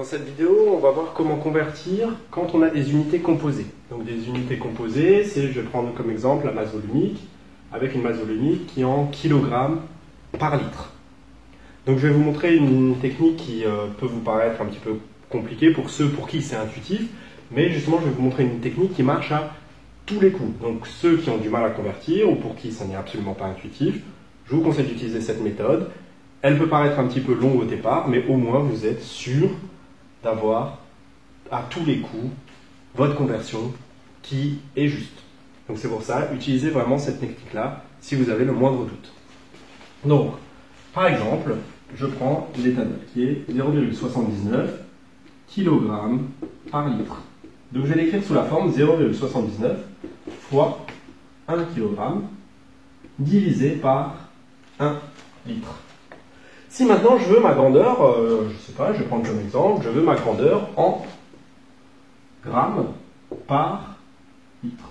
cette vidéo, on va voir comment convertir quand on a des unités composées. Donc des unités composées, c'est, je vais prendre comme exemple la masse volumique, avec une masse volumique qui est en kilogrammes par litre. Donc je vais vous montrer une technique qui peut vous paraître un petit peu compliquée pour ceux pour qui c'est intuitif, mais justement je vais vous montrer une technique qui marche à tous les coups. Donc ceux qui ont du mal à convertir ou pour qui ça n'est absolument pas intuitif, je vous conseille d'utiliser cette méthode. Elle peut paraître un petit peu longue au départ, mais au moins vous êtes sûr d'avoir à tous les coups votre conversion qui est juste. Donc c'est pour ça, utilisez vraiment cette technique-là si vous avez le moindre doute. Donc, par exemple, je prends l'éthanol qui est 0,79 kg par litre. Donc je vais l'écrire sous la forme 0,79 fois 1 kg divisé par 1 litre. Si maintenant je veux ma grandeur, je ne sais pas, je vais prendre comme exemple, je veux ma grandeur en grammes par litre.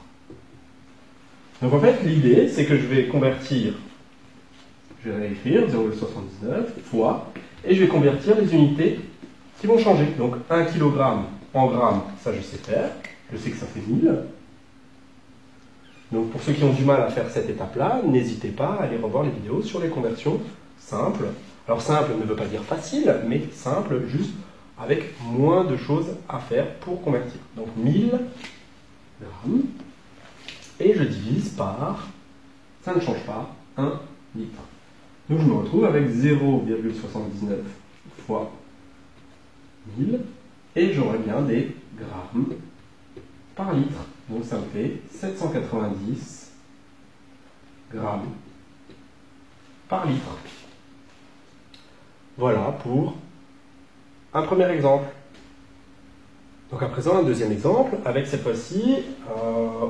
Donc en fait, l'idée, c'est que je vais convertir, je vais réécrire 0,79 fois, et je vais convertir les unités qui vont changer. Donc 1 kg en grammes, ça je sais faire, je sais que ça fait 1000. Donc pour ceux qui ont du mal à faire cette étape-là, n'hésitez pas à aller revoir les vidéos sur les conversions simples. Alors simple ne veut pas dire facile, mais simple juste avec moins de choses à faire pour convertir. Donc 1000 grammes, et je divise par, ça ne change pas, 1 litre. Donc je me retrouve avec 0,79 fois 1000, et j'aurai bien des grammes par litre. Donc ça me fait 790 grammes par litre. Voilà pour un premier exemple. Donc à présent, un deuxième exemple, avec cette fois-ci,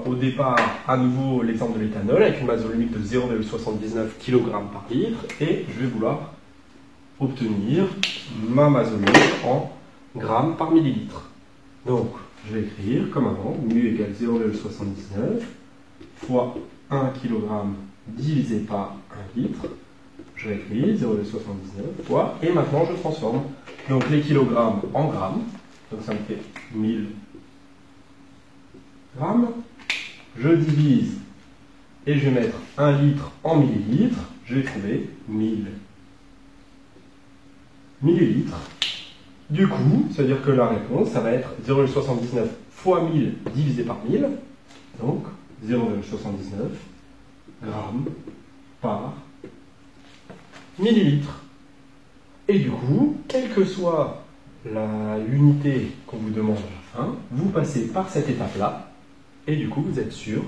au départ, à nouveau l'exemple de l'éthanol, avec une masse volumique de 0,79 kg par litre, et je vais vouloir obtenir ma masse volumique en grammes par millilitre. Donc, je vais écrire comme avant, mu égale 0,79 fois 1 kg divisé par 1 litre. Je réécris 0,79 fois, et maintenant je transforme donc les kilogrammes en grammes, donc ça me fait 1000 grammes. Je divise et je vais mettre 1 litre en millilitres, je vais trouver 1000 millilitres. Du coup, ça veut dire que la réponse, ça va être 0,79 fois 1000 divisé par 1000, donc 0,79 grammes par millilitres. Et du coup, quelle que soit l'unité qu'on vous demande à la fin, vous passez par cette étape-là, et du coup, vous êtes sûr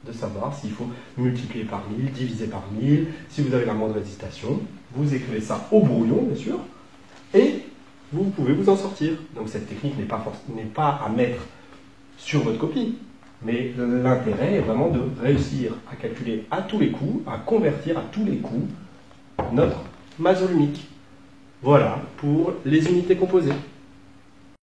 de savoir s'il faut multiplier par 1000, diviser par 1000, si vous avez la moindre hésitation, vous écrivez ça au brouillon, bien sûr, et vous pouvez vous en sortir. Donc cette technique n'est pas à mettre sur votre copie, mais l'intérêt est vraiment de réussir à calculer à tous les coups, à convertir à tous les coups notre masse volumique. Voilà pour les unités composées.